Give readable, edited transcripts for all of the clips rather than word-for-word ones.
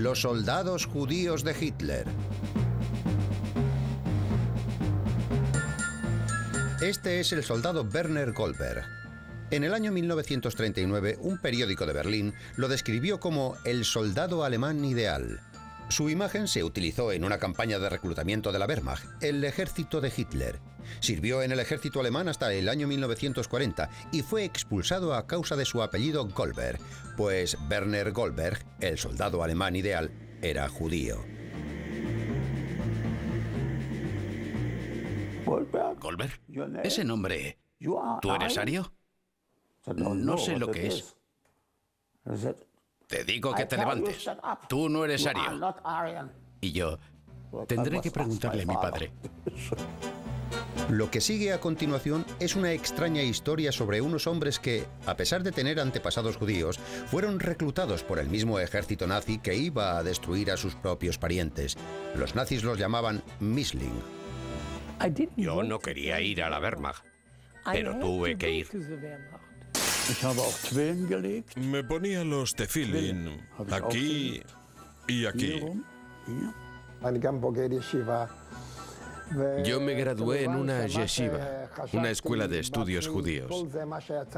Los soldados judíos de Hitler. Este es el soldado Werner Goldberg. En el año 1939, un periódico de Berlín lo describió como el soldado alemán ideal. Su imagen se utilizó en una campaña de reclutamiento de la Wehrmacht, el ejército de Hitler. Sirvió en el ejército alemán hasta el año 1940 y fue expulsado a causa de su apellido Goldberg, pues Werner Goldberg, el soldado alemán ideal, era judío. ¿Goldberg? Ese nombre. ¿Tú eres ario? No sé lo que es. Te digo que te levantes. Tú no eres ario. Y yo tendré que preguntarle a mi padre. Lo que sigue a continuación es una extraña historia sobre unos hombres que, a pesar de tener antepasados judíos, fueron reclutados por el mismo ejército nazi que iba a destruir a sus propios parientes. Los nazis los llamaban Misling. Yo no quería ir a la Wehrmacht, pero tuve que ir. Me ponía los tefilín aquí y aquí. Yo me gradué en una yeshiva, una escuela de estudios judíos.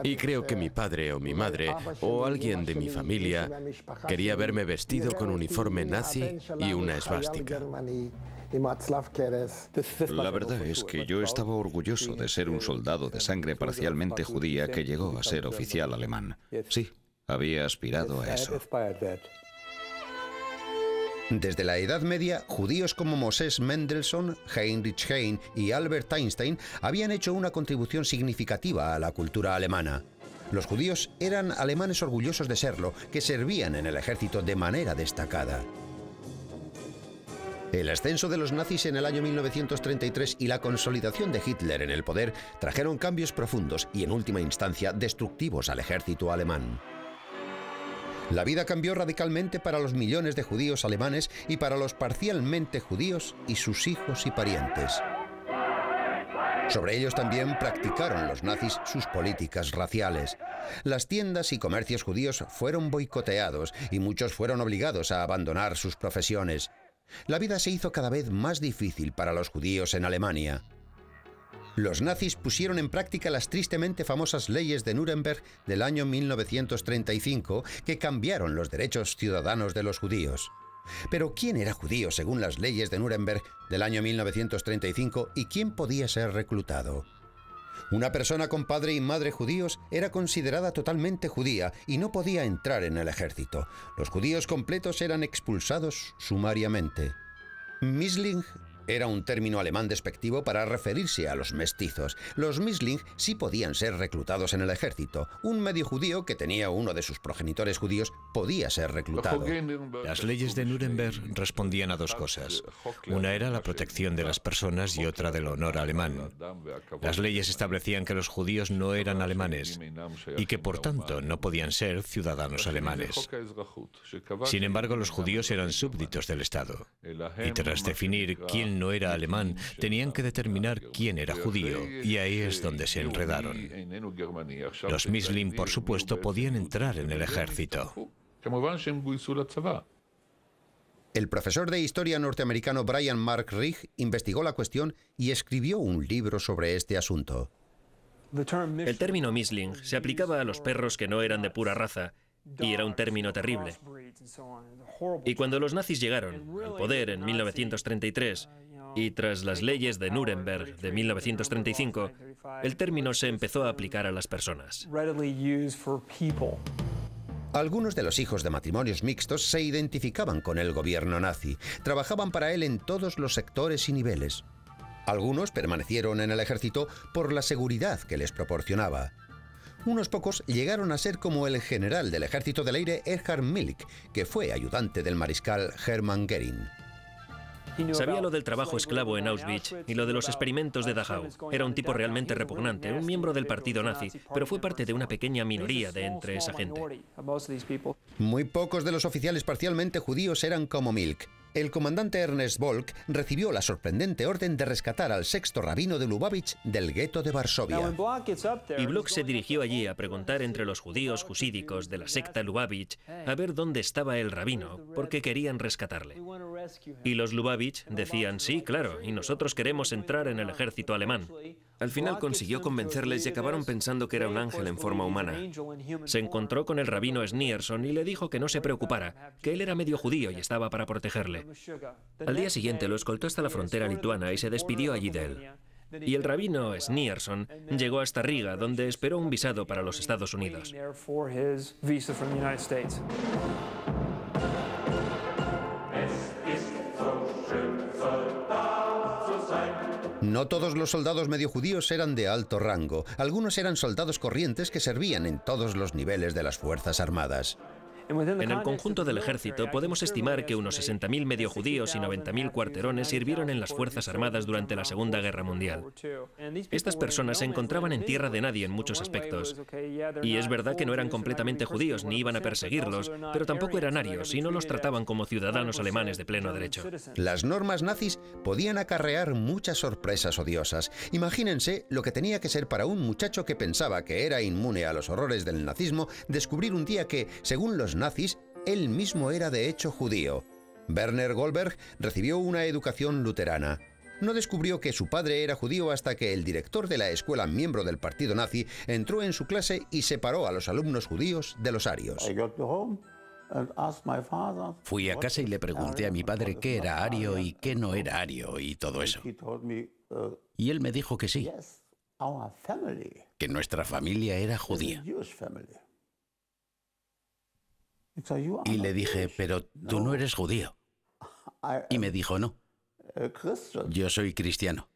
Y creo que mi padre o mi madre o alguien de mi familia quería verme vestido con uniforme nazi y una esvástica. La verdad es que yo estaba orgulloso de ser un soldado de sangre parcialmente judía que llegó a ser oficial alemán. Sí, había aspirado a eso. Desde la Edad Media, judíos como Moses Mendelssohn, Heinrich Heine y Albert Einstein habían hecho una contribución significativa a la cultura alemana. Los judíos eran alemanes orgullosos de serlo, que servían en el ejército de manera destacada. El ascenso de los nazis en el año 1933 y la consolidación de Hitler en el poder trajeron cambios profundos y, en última instancia, destructivos al ejército alemán. La vida cambió radicalmente para los millones de judíos alemanes y para los parcialmente judíos y sus hijos y parientes. Sobre ellos también practicaron los nazis sus políticas raciales. Las tiendas y comercios judíos fueron boicoteados y muchos fueron obligados a abandonar sus profesiones. La vida se hizo cada vez más difícil para los judíos en Alemania. Los nazis pusieron en práctica las tristemente famosas leyes de Nuremberg del año 1935 que cambiaron los derechos ciudadanos de los judíos. Pero ¿quién era judío según las leyes de Nuremberg del año 1935 y quién podía ser reclutado? Una persona con padre y madre judíos era considerada totalmente judía y no podía entrar en el ejército. Los judíos completos eran expulsados sumariamente. Misling era un término alemán despectivo para referirse a los mestizos. Los Misling sí podían ser reclutados en el ejército. Un medio judío que tenía uno de sus progenitores judíos podía ser reclutado. Las leyes de Nuremberg respondían a dos cosas. Una era la protección de las personas y otra del honor alemán. Las leyes establecían que los judíos no eran alemanes y que por tanto no podían ser ciudadanos alemanes. Sin embargo, los judíos eran súbditos del Estado y tras definir quién no era alemán, tenían que determinar quién era judío, y ahí es donde se enredaron. Los Misling, por supuesto, podían entrar en el ejército. El profesor de historia norteamericano Brian Mark Rigg investigó la cuestión y escribió un libro sobre este asunto. El término Misling se aplicaba a los perros que no eran de pura raza, y era un término terrible. Y cuando los nazis llegaron al poder en 1933, y tras las leyes de Nuremberg de 1935, el término se empezó a aplicar a las personas. Algunos de los hijos de matrimonios mixtos se identificaban con el gobierno nazi, trabajaban para él en todos los sectores y niveles. Algunos permanecieron en el ejército por la seguridad que les proporcionaba. Unos pocos llegaron a ser como el general del ejército del aire Erhard Milch, que fue ayudante del mariscal Hermann Göring. Sabía lo del trabajo esclavo en Auschwitz y lo de los experimentos de Dachau. Era un tipo realmente repugnante, un miembro del partido nazi, pero fue parte de una pequeña minoría de entre esa gente. Muy pocos de los oficiales parcialmente judíos eran como Milch. El comandante Ernest Volk recibió la sorprendente orden de rescatar al sexto rabino de Lubavitch del gueto de Varsovia. Y Bloch se dirigió allí a preguntar entre los judíos jusídicos de la secta Lubavitch a ver dónde estaba el rabino, porque querían rescatarle. Y los Lubavitch decían, sí, claro, y nosotros queremos entrar en el ejército alemán. Al final consiguió convencerles y acabaron pensando que era un ángel en forma humana. Se encontró con el rabino Schneerson y le dijo que no se preocupara, que él era medio judío y estaba para protegerle. Al día siguiente lo escoltó hasta la frontera lituana y se despidió allí de él. Y el rabino Schneerson llegó hasta Riga, donde esperó un visado para los Estados Unidos. No todos los soldados medio judíos eran de alto rango. Algunos eran soldados corrientes que servían en todos los niveles de las Fuerzas Armadas. En el conjunto del ejército podemos estimar que unos 60.000 medio judíos y 90.000 cuarterones sirvieron en las Fuerzas Armadas durante la Segunda Guerra Mundial. Estas personas se encontraban en tierra de nadie en muchos aspectos. Y es verdad que no eran completamente judíos ni iban a perseguirlos, pero tampoco eran arios y no los trataban como ciudadanos alemanes de pleno derecho. Las normas nazis podían acarrear muchas sorpresas odiosas. Imagínense lo que tenía que ser para un muchacho que pensaba que era inmune a los horrores del nazismo descubrir un día que, según los nazis, él mismo era de hecho judío. Werner Goldberg recibió una educación luterana. No descubrió que su padre era judío hasta que el director de la escuela, miembro del partido nazi, entró en su clase y separó a los alumnos judíos de los arios. Fui a casa y le pregunté a mi padre qué era ario y qué no era ario y todo eso. Y él me dijo que sí, que nuestra familia era judía. Y le dije, pero tú no eres judío. Y me dijo, no, yo soy cristiano.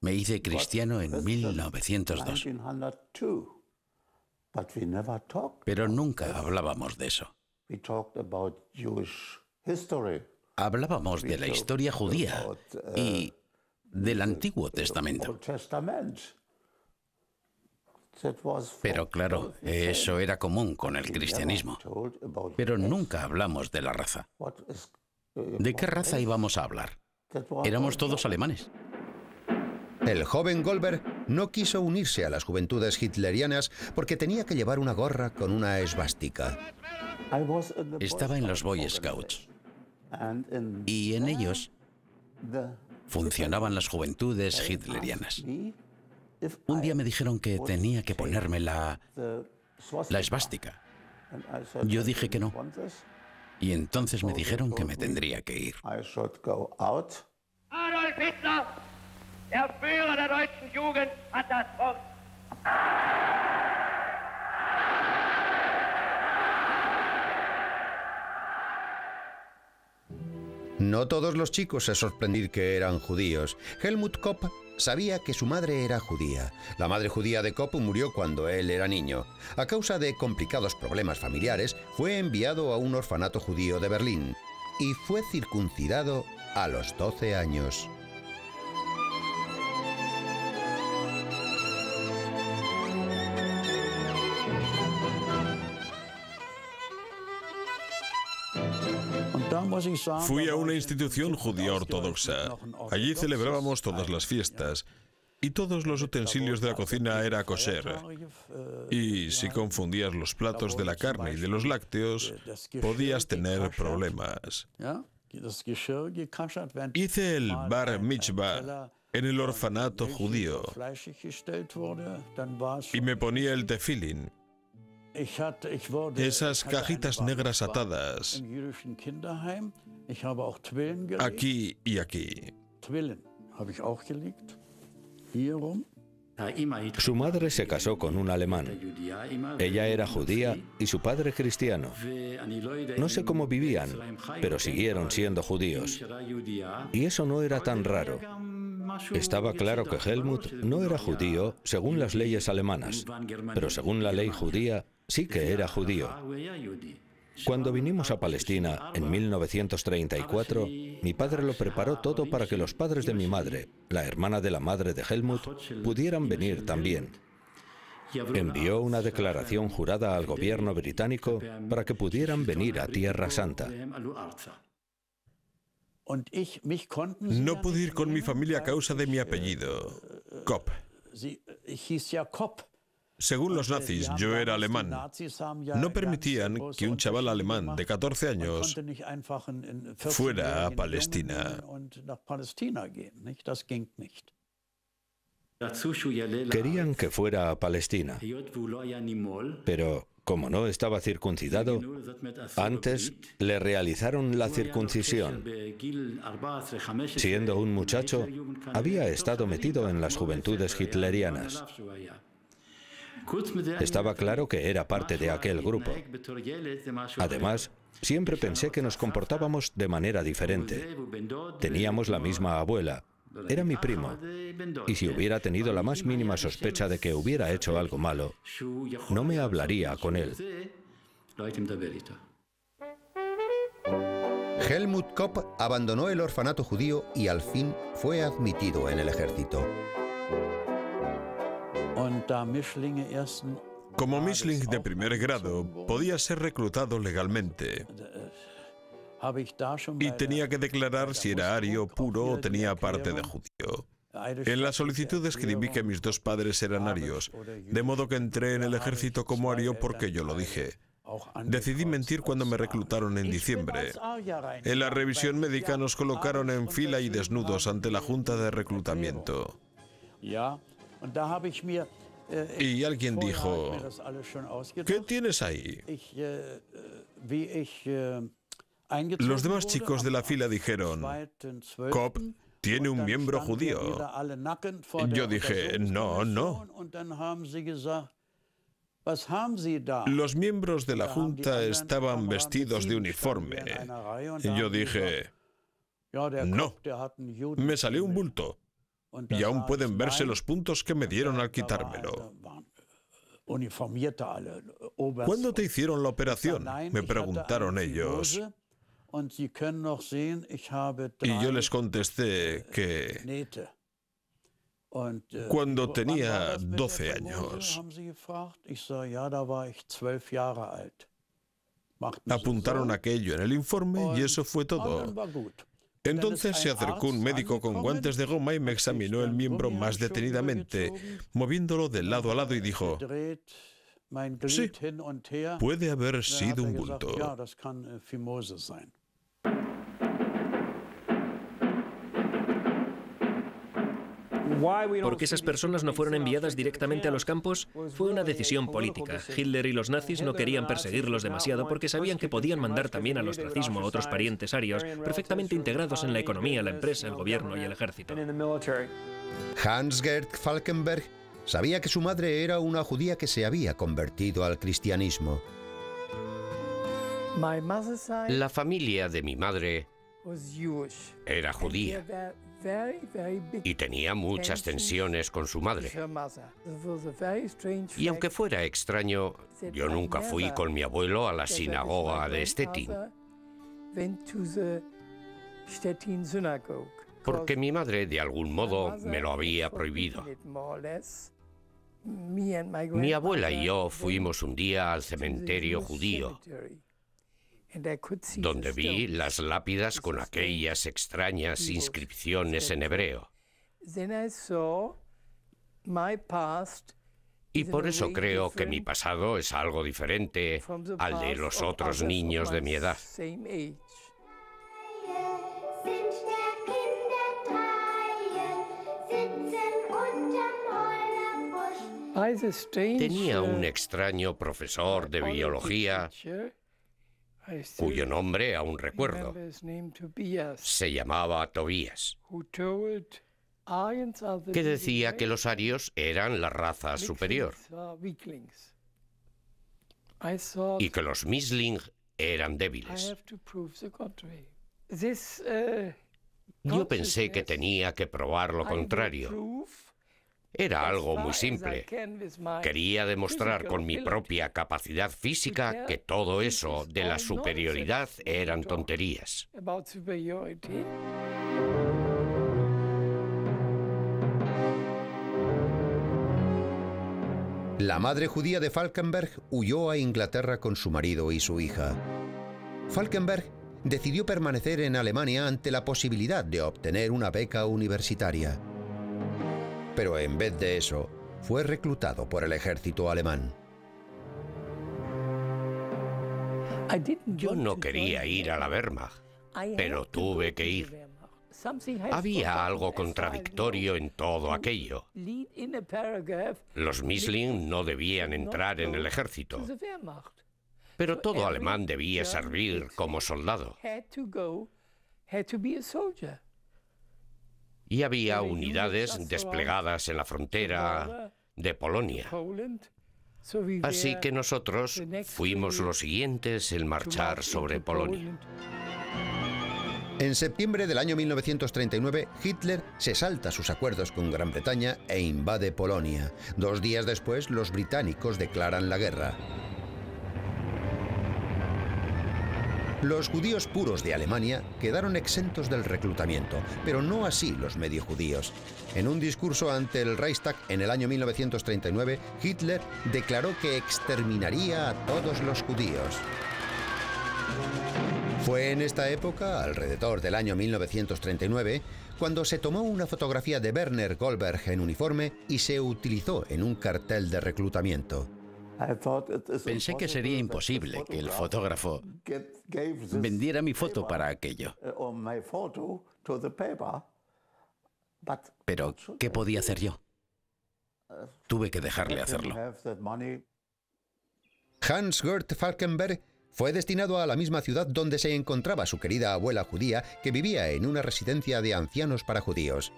Me hice cristiano en 1902. Pero nunca hablábamos de eso. Hablábamos de la historia judía y del Antiguo Testamento. Pero claro, eso era común con el cristianismo. Pero nunca hablamos de la raza. ¿De qué raza íbamos a hablar? Éramos todos alemanes. El joven Goldberg no quiso unirse a las juventudes hitlerianas porque tenía que llevar una gorra con una esvástica. Estaba en los Boy Scouts y en ellos funcionaban las juventudes hitlerianas. Un día me dijeron que tenía que ponerme la esvástica. Yo dije que no. Y entonces me dijeron que me tendría que ir. Adolf Hitler, der Führer der deutschen Jugend, hat das Wort. No todos los chicos se sorprendieron que eran judíos. Helmut Kopp sabía que su madre era judía. La madre judía de Kopp murió cuando él era niño. A causa de complicados problemas familiares, fue enviado a un orfanato judío de Berlín y fue circuncidado a los 12 años. Fui a una institución judía ortodoxa. Allí celebrábamos todas las fiestas y todos los utensilios de la cocina era kosher. Y si confundías los platos de la carne y de los lácteos, podías tener problemas. Hice el bar mitzvah en el orfanato judío y me ponía el tefilín. Esas cajitas negras atadas aquí y aquí. Su madre se casó con un alemán. Ella era judía y su padre cristiano. No sé cómo vivían, pero siguieron siendo judíos. Y eso no era tan raro. Estaba claro que Helmut no era judío según las leyes alemanas, pero según la ley judía sí que era judío. Cuando vinimos a Palestina en 1934, mi padre lo preparó todo para que los padres de mi madre, la hermana de la madre de Helmut, pudieran venir también. envió una declaración jurada al gobierno británico para que pudieran venir a Tierra Santa. No pude ir con mi familia a causa de mi apellido, Kopp. Según los nazis, yo era alemán. No permitían que un chaval alemán de 14 años fuera a Palestina. Querían que fuera a Palestina, pero como no estaba circuncidado, antes le realizaron la circuncisión. Siendo un muchacho, había estado metido en las juventudes hitlerianas. Estaba claro que era parte de aquel grupo. Además, siempre pensé que nos comportábamos de manera diferente. Teníamos la misma abuela. Era mi primo. Y si hubiera tenido la más mínima sospecha de que hubiera hecho algo malo, no me hablaría con él. Helmut Kopp abandonó el orfanato judío y al fin fue admitido en el ejército. Como Mischling de primer grado, podía ser reclutado legalmente. Y tenía que declarar si era ario, puro o tenía parte de judío. En la solicitud escribí que mis dos padres eran arios, de modo que entré en el ejército como ario porque yo lo dije. Decidí mentir cuando me reclutaron en diciembre. En la revisión médica nos colocaron en fila y desnudos ante la junta de reclutamiento. Y alguien dijo, ¿qué tienes ahí? Los demás chicos de la fila dijeron, Kopp tiene un miembro judío. Yo dije, no, no. Los miembros de la junta estaban vestidos de uniforme. Y yo dije, no. Me salió un bulto. Y aún pueden verse los puntos que me dieron al quitármelo. ¿Cuándo te hicieron la operación?, me preguntaron ellos. Y yo les contesté que cuando tenía 12 años. Apuntaron aquello en el informe y eso fue todo. Entonces se acercó un médico con guantes de goma y me examinó el miembro más detenidamente, moviéndolo de lado a lado y dijo, sí, puede haber sido un bulto. ¿Por qué esas personas no fueron enviadas directamente a los campos? Fue una decisión política. Hitler y los nazis no querían perseguirlos demasiado porque sabían que podían mandar también al ostracismo a otros parientes arios perfectamente integrados en la economía, la empresa, el gobierno y el ejército. Hans-Gerd Falkenberg sabía que su madre era una judía que se había convertido al cristianismo. La familia de mi madre era judía y tenía muchas tensiones con su madre. Y aunque fuera extraño, yo nunca fui con mi abuelo a la sinagoga de Stettin, porque mi madre de algún modo me lo había prohibido. Mi abuela y yo fuimos un día al cementerio judío, donde vi las lápidas con aquellas extrañas inscripciones en hebreo. Y por eso creo que mi pasado es algo diferente al de los otros niños de mi edad. Tenía un extraño profesor de biología cuyo nombre aún recuerdo. Se llamaba Tobías, que decía que los arios eran la raza superior y que los Mischling eran débiles. Yo pensé que tenía que probar lo contrario. Era algo muy simple. Quería demostrar con mi propia capacidad física que todo eso de la superioridad eran tonterías. La madre judía de Falkenberg huyó a Inglaterra con su marido y su hija. Falkenberg decidió permanecer en Alemania ante la posibilidad de obtener una beca universitaria. Pero en vez de eso, fue reclutado por el ejército alemán. Yo no quería ir a la Wehrmacht, pero tuve que ir. Había algo contradictorio en todo aquello. Los Misling no debían entrar en el ejército, pero todo alemán debía servir como soldado. Y había unidades desplegadas en la frontera de Polonia. Así que nosotros fuimos los siguientes en marchar sobre Polonia. En septiembre del año 1939, Hitler se salta sus acuerdos con Gran Bretaña e invade Polonia. 2 días después, los británicos declaran la guerra. Los judíos puros de Alemania quedaron exentos del reclutamiento, pero no así los medio judíos. En un discurso ante el Reichstag en el año 1939, Hitler declaró que exterminaría a todos los judíos. Fue en esta época, alrededor del año 1939, cuando se tomó una fotografía de Werner Goldberg en uniforme y se utilizó en un cartel de reclutamiento. Pensé que sería imposible que el fotógrafo vendiera mi foto para aquello. Pero, ¿qué podía hacer yo? Tuve que dejarle hacerlo. Hans-Gert Falkenberg fue destinado a la misma ciudad donde se encontraba su querida abuela judía, que vivía en una residencia de ancianos para judíos.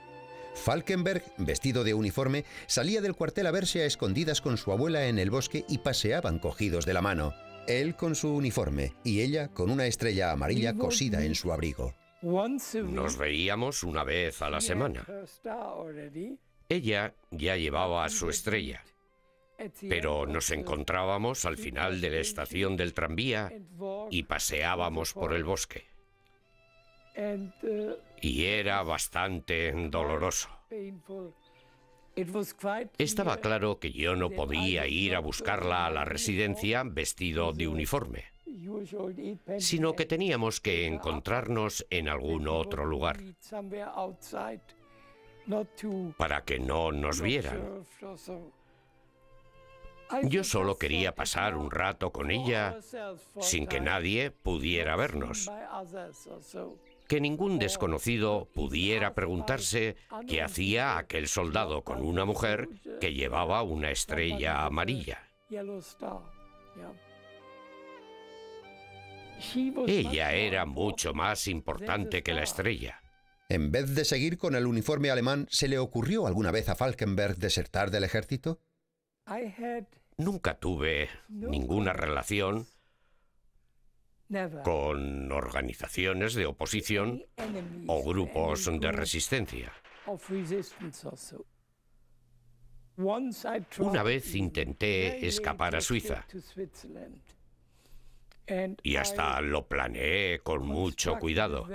Falkenberg, vestido de uniforme, salía del cuartel a verse a escondidas con su abuela en el bosque y paseaban cogidos de la mano. Él con su uniforme y ella con una estrella amarilla cosida en su abrigo. Nos veíamos una vez a la semana. Ella ya llevaba su estrella, pero nos encontrábamos al final de la estación del tranvía y paseábamos por el bosque. Y era bastante doloroso. Estaba claro que yo no podía ir a buscarla a la residencia vestido de uniforme, sino que teníamos que encontrarnos en algún otro lugar para que no nos vieran. Yo solo quería pasar un rato con ella sin que nadie pudiera vernos. Que ningún desconocido pudiera preguntarse qué hacía aquel soldado con una mujer que llevaba una estrella amarilla. Ella era mucho más importante que la estrella. En vez de seguir con el uniforme alemán, ¿se le ocurrió alguna vez a Falkenberg desertar del ejército? Nunca tuve ninguna relación con organizaciones de oposición o grupos de resistencia. Una vez intenté escapar a Suiza y hasta lo planeé con mucho cuidado.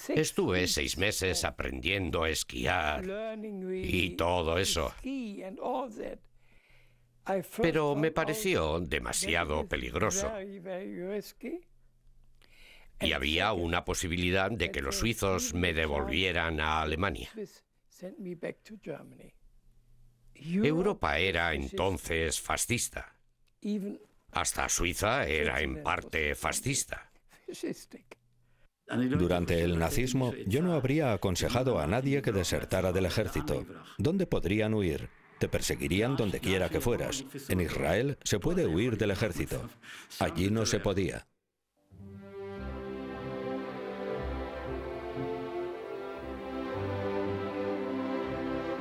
Estuve 6 meses aprendiendo a esquiar y todo eso. Pero me pareció demasiado peligroso. Y había una posibilidad de que los suizos me devolvieran a Alemania. Europa era entonces fascista. Hasta Suiza era en parte fascista. Durante el nazismo, yo no habría aconsejado a nadie que desertara del ejército. ¿Dónde podrían huir? Te perseguirían donde quiera que fueras. En Israel se puede huir del ejército. Allí no se podía.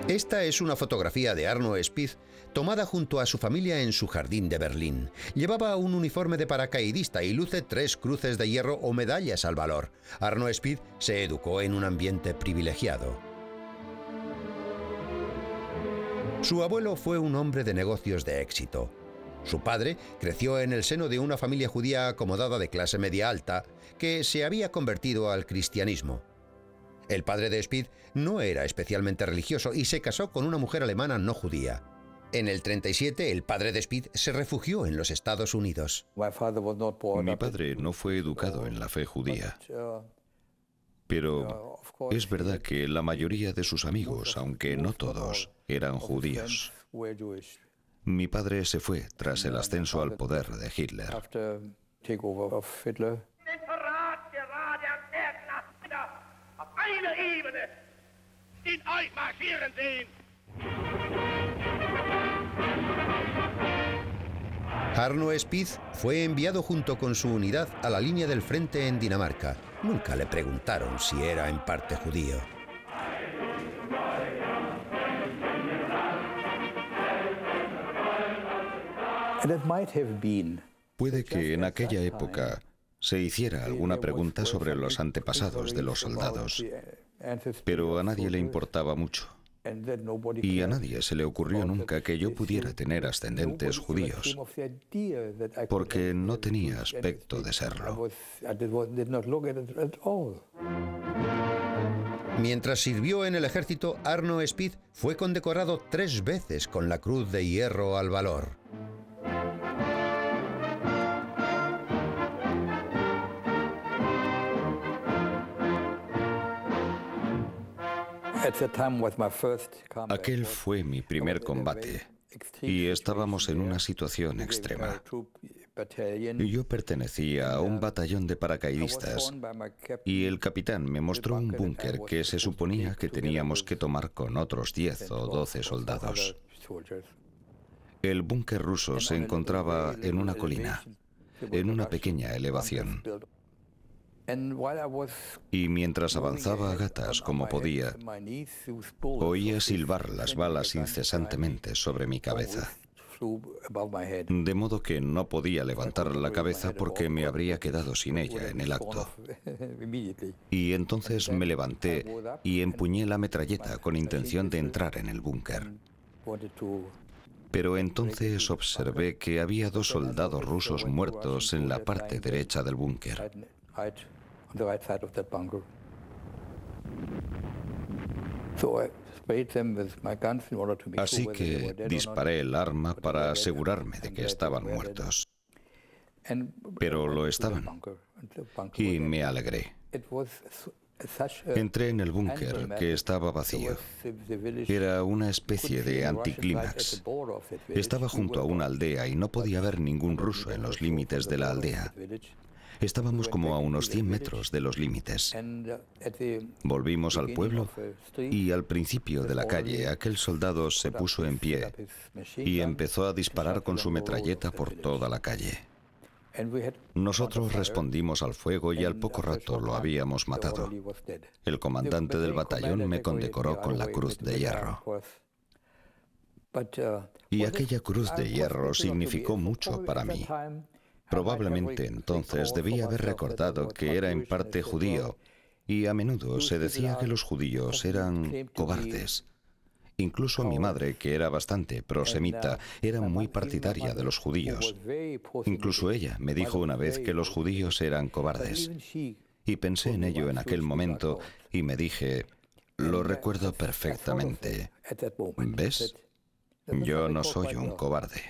Esta es una fotografía de Arno Spitz tomada junto a su familia en su jardín de Berlín. Llevaba un uniforme de paracaidista y luce 3 cruces de hierro o medallas al valor. Arno Spitz se educó en un ambiente privilegiado. Su abuelo fue un hombre de negocios de éxito. Su padre creció en el seno de una familia judía acomodada de clase media alta que se había convertido al cristianismo. El padre de Speed no era especialmente religioso y se casó con una mujer alemana no judía. En el 37, el padre de Speed se refugió en los Estados Unidos. Mi padre no fue educado en la fe judía. Pero es verdad que la mayoría de sus amigos, aunque no todos, eran judíos. Mi padre se fue tras el ascenso al poder de Hitler. Arno Speed fue enviado junto con su unidad a la línea del frente en Dinamarca. Nunca le preguntaron si era en parte judío. Puede que en aquella época se hiciera alguna pregunta sobre los antepasados de los soldados, pero a nadie le importaba mucho. Y a nadie se le ocurrió nunca que yo pudiera tener ascendentes judíos, porque no tenía aspecto de serlo. Mientras sirvió en el ejército, Arno Speed fue condecorado 3 veces con la Cruz de Hierro al Valor. Aquel fue mi primer combate y estábamos en una situación extrema. Yo pertenecía a un batallón de paracaidistas y el capitán me mostró un búnker que se suponía que teníamos que tomar con otros 10 o 12 soldados. El búnker ruso se encontraba en una colina, en una pequeña elevación. Y mientras avanzaba a gatas como podía, oía silbar las balas incesantemente sobre mi cabeza. De modo que no podía levantar la cabeza porque me habría quedado sin ella en el acto. Y entonces me levanté y empuñé la metralleta con intención de entrar en el búnker. Pero entonces observé que había 2 soldados rusos muertos en la parte derecha del búnker. Así que disparé el arma para asegurarme de que estaban muertos. Pero lo estaban, y me alegré. Entré en el búnker, que estaba vacío. Era una especie de anticlímax. Estaba junto a una aldea y no podía haber ningún ruso en los límites de la aldea. Estábamos como a unos 100 metros de los límites. Volvimos al pueblo y al principio de la calle aquel soldado se puso en pie y empezó a disparar con su metralleta por toda la calle. Nosotros respondimos al fuego y al poco rato lo habíamos matado. El comandante del batallón me condecoró con la Cruz de Hierro. Y aquella Cruz de Hierro significó mucho para mí. Probablemente entonces debía haber recordado que era en parte judío, y a menudo se decía que los judíos eran cobardes. Incluso mi madre, que era bastante prosemita, era muy partidaria de los judíos. Incluso ella me dijo una vez que los judíos eran cobardes. Y pensé en ello en aquel momento y me dije, lo recuerdo perfectamente. ¿Ves? Yo no soy un cobarde.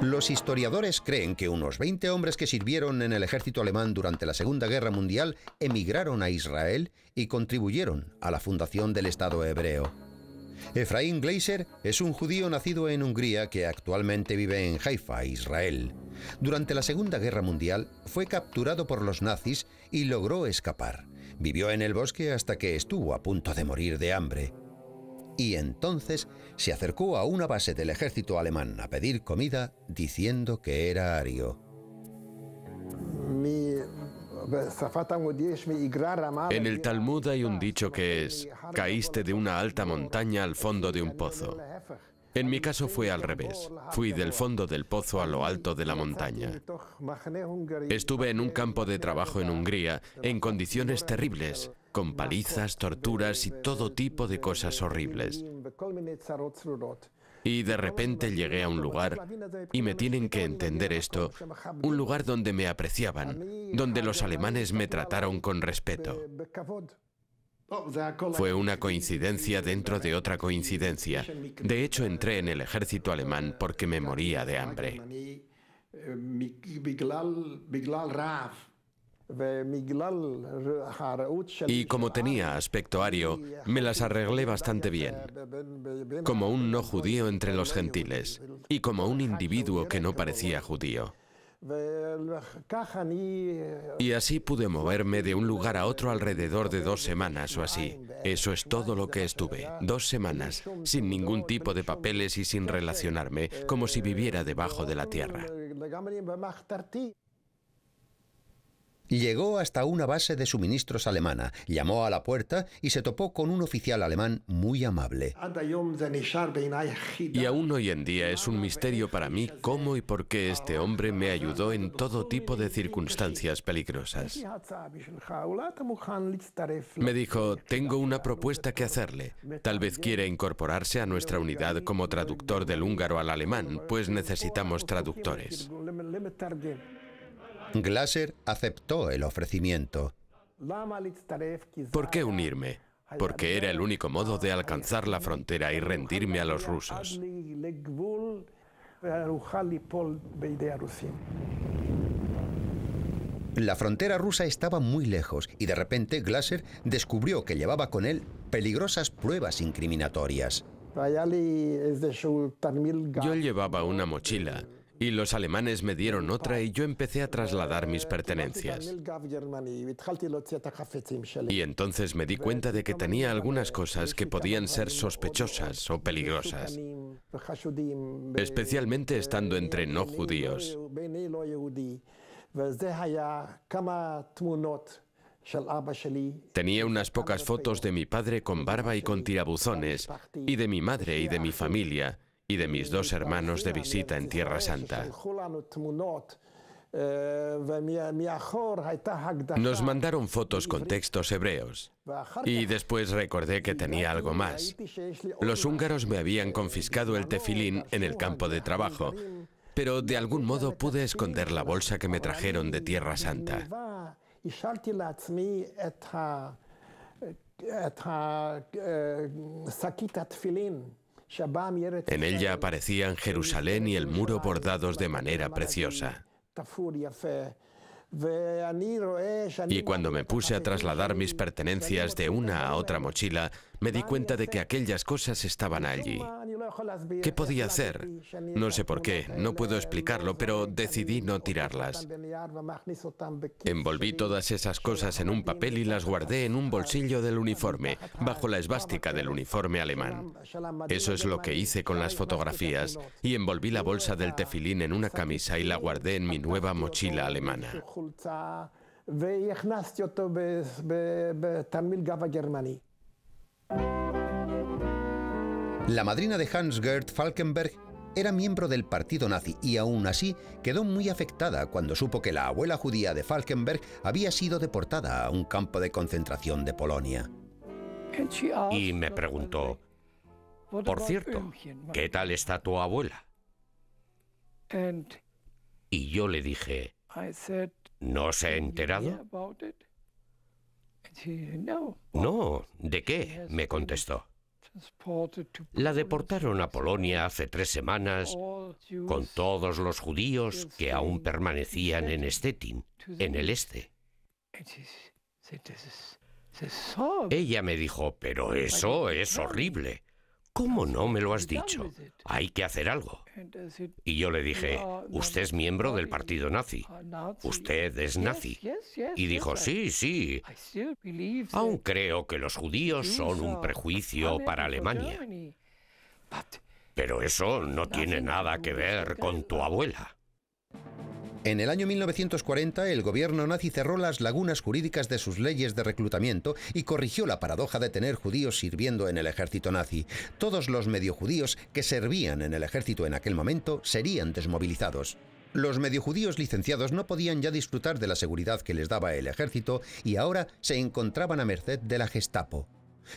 Los historiadores creen que unos 20 hombres que sirvieron en el ejército alemán durante la Segunda Guerra Mundial emigraron a Israel y contribuyeron a la fundación del Estado hebreo. Efraín Gleiser es un judío nacido en Hungría que actualmente vive en Haifa, Israel. Durante la Segunda Guerra Mundial fue capturado por los nazis y logró escapar. Vivió en el bosque hasta que estuvo a punto de morir de hambre. Y entonces se acercó a una base del ejército alemán a pedir comida diciendo que era ario. En el Talmud hay un dicho que es: caíste de una alta montaña al fondo de un pozo. En mi caso fue al revés. Fui del fondo del pozo a lo alto de la montaña. Estuve en un campo de trabajo en Hungría en condiciones terribles. con palizas, torturas y todo tipo de cosas horribles. Y de repente llegué a un lugar, y me tienen que entender esto, un lugar donde me apreciaban, donde los alemanes me trataron con respeto. Fue una coincidencia dentro de otra coincidencia. De hecho, entré en el ejército alemán porque me moría de hambre. Y como tenía aspecto ario, me las arreglé bastante bien, como un no judío entre los gentiles, y como un individuo que no parecía judío. Y así pude moverme de un lugar a otro alrededor de 2 semanas o así. Eso es todo lo que estuve, 2 semanas, sin ningún tipo de papeles y sin relacionarme, como si viviera debajo de la tierra. Llegó hasta una base de suministros alemana, llamó a la puerta y se topó con un oficial alemán muy amable. Y aún hoy en día es un misterio para mí cómo y por qué este hombre me ayudó en todo tipo de circunstancias peligrosas. Me dijo, tengo una propuesta que hacerle. Tal vez quiera incorporarse a nuestra unidad como traductor del húngaro al alemán, pues necesitamos traductores. Glasser aceptó el ofrecimiento. ¿Por qué unirme? Porque era el único modo de alcanzar la frontera y rendirme a los rusos. La frontera rusa estaba muy lejos y de repente Glasser descubrió que llevaba con él peligrosas pruebas incriminatorias. Yo llevaba una mochila y los alemanes me dieron otra y yo empecé a trasladar mis pertenencias. Y entonces me di cuenta de que tenía algunas cosas que podían ser sospechosas o peligrosas, especialmente estando entre no judíos. Tenía unas pocas fotos de mi padre con barba y con tirabuzones, y de mi madre y de mi familia, y de mis 2 hermanos de visita en Tierra Santa. Nos mandaron fotos con textos hebreos. Y después recordé que tenía algo más. Los húngaros me habían confiscado el tefilín en el campo de trabajo, pero de algún modo pude esconder la bolsa que me trajeron de Tierra Santa. En ella aparecían Jerusalén y el muro bordados de manera preciosa. Y cuando me puse a trasladar mis pertenencias de una a otra mochila, me di cuenta de que aquellas cosas estaban allí. ¿Qué podía hacer? No sé por qué, no puedo explicarlo, pero decidí no tirarlas. Envolví todas esas cosas en un papel y las guardé en un bolsillo del uniforme, bajo la esvástica del uniforme alemán. Eso es lo que hice con las fotografías, y envolví la bolsa del tefilín en una camisa y la guardé en mi nueva mochila alemana. La madrina de Hans-Gert Falkenberg era miembro del partido nazi y aún así quedó muy afectada cuando supo que la abuela judía de Falkenberg había sido deportada a un campo de concentración de Polonia. Y me preguntó, por cierto, ¿qué tal está tu abuela? Y yo le dije, ¿no se ha enterado? No, ¿de qué?, me contestó. La deportaron a Polonia hace 3 semanas con todos los judíos que aún permanecían en Stettin, en el este. Ella me dijo, pero eso es horrible. ¿Cómo no me lo has dicho? Hay que hacer algo. Y yo le dije, usted es miembro del partido nazi. Usted es nazi. Y dijo, sí, sí. Aún creo que los judíos son un prejuicio para Alemania. Pero eso no tiene nada que ver con tu abuela. En el año 1940, el gobierno nazi cerró las lagunas jurídicas de sus leyes de reclutamiento y corrigió la paradoja de tener judíos sirviendo en el ejército nazi. Todos los medio judíos que servían en el ejército en aquel momento serían desmovilizados. Los mediojudíos licenciados no podían ya disfrutar de la seguridad que les daba el ejército y ahora se encontraban a merced de la Gestapo.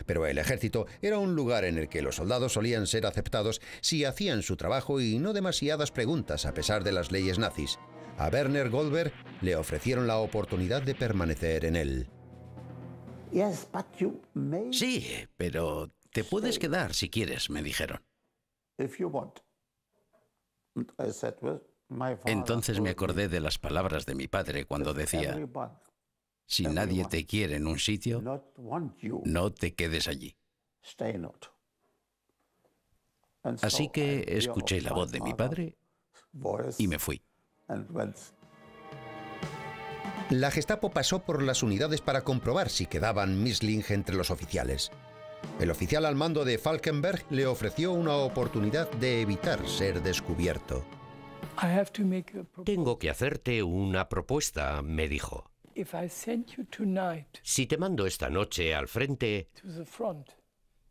Pero el ejército era un lugar en el que los soldados solían ser aceptados si hacían su trabajo y no demasiadas preguntas a pesar de las leyes nazis. A Werner Goldberg le ofrecieron la oportunidad de permanecer en él. Sí, pero te puedes quedar si quieres, me dijeron. Entonces me acordé de las palabras de mi padre cuando decía: si nadie te quiere en un sitio, no te quedes allí. Así que escuché la voz de mi padre y me fui. La Gestapo pasó por las unidades para comprobar si quedaban Misling entre los oficiales. El oficial al mando de Falkenberg le ofreció una oportunidad de evitar ser descubierto. Tengo que hacerte una propuesta, me dijo. Si te mando esta noche al frente,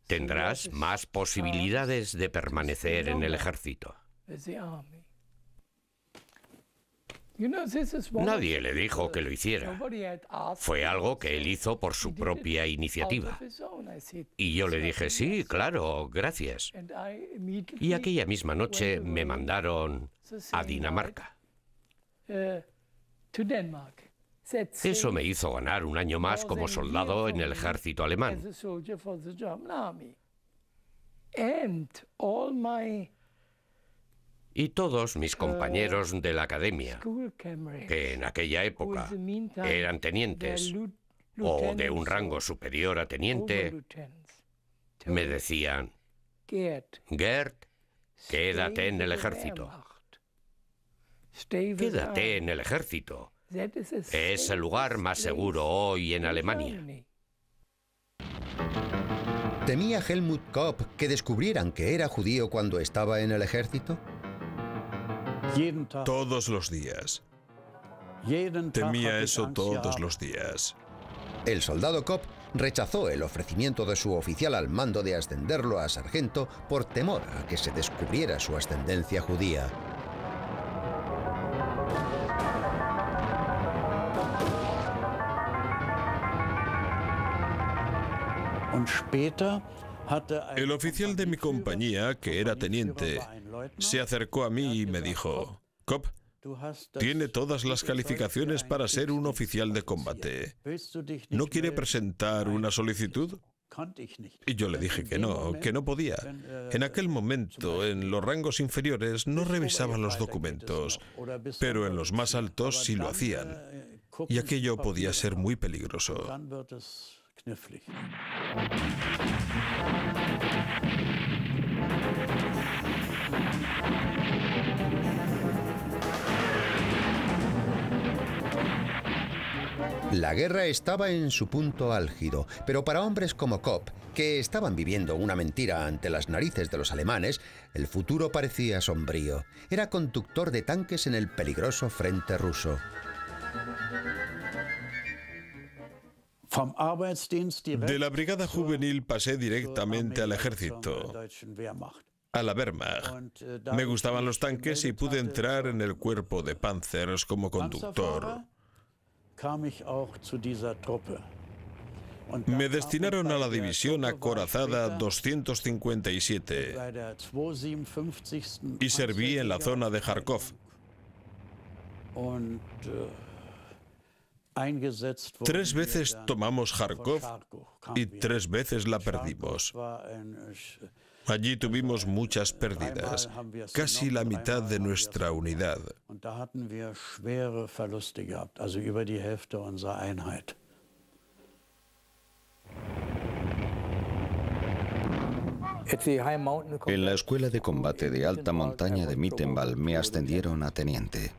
tendrás más posibilidades de permanecer en el ejército. Nadie le dijo que lo hiciera. Fue algo que él hizo por su propia iniciativa. Y yo le dije, sí, claro, gracias. Y aquella misma noche me mandaron a Dinamarca. Eso me hizo ganar un año más como soldado en el ejército alemán. Y todos mis compañeros de la academia, que en aquella época eran tenientes o de un rango superior a teniente, me decían: Gerd, quédate en el ejército. Quédate en el ejército. Es el lugar más seguro hoy en Alemania. ¿Temía Helmut Kopp que descubrieran que era judío cuando estaba en el ejército? Todos los días. Temía eso todos los días. El soldado Kopp rechazó el ofrecimiento de su oficial al mando de ascenderlo a sargento por temor a que se descubriera su ascendencia judía. El oficial de mi compañía, que era teniente, se acercó a mí y me dijo: Kopp, tiene todas las calificaciones para ser un oficial de combate. ¿No quiere presentar una solicitud? Y yo le dije que no podía. En aquel momento, en los rangos inferiores, no revisaban los documentos, pero en los más altos sí lo hacían. Y aquello podía ser muy peligroso. La guerra estaba en su punto álgido, pero para hombres como Kopp, que estaban viviendo una mentira ante las narices de los alemanes, el futuro parecía sombrío. Era conductor de tanques en el peligroso frente ruso. De la brigada juvenil pasé directamente al ejército, a la Wehrmacht. Me gustaban los tanques y pude entrar en el cuerpo de Panzers como conductor. Me destinaron a la división acorazada 257 y serví en la zona de Kharkov. 3 veces tomamos Kharkov y 3 veces la perdimos. Allí tuvimos muchas pérdidas, casi la mitad de nuestra unidad. En la escuela de combate de alta montaña de Mittenwald me ascendieron a teniente.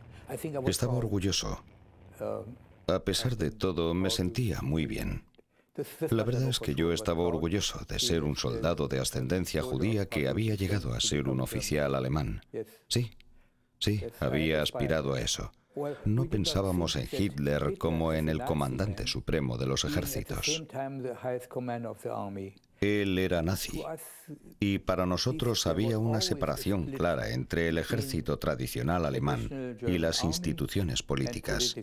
Estaba orgulloso. A pesar de todo, me sentía muy bien. La verdad es que yo estaba orgulloso de ser un soldado de ascendencia judía que había llegado a ser un oficial alemán. Sí, había aspirado a eso. No pensábamos en Hitler como en el comandante supremo de los ejércitos. Él era nazi. Y para nosotros había una separación clara entre el ejército tradicional alemán y las instituciones políticas.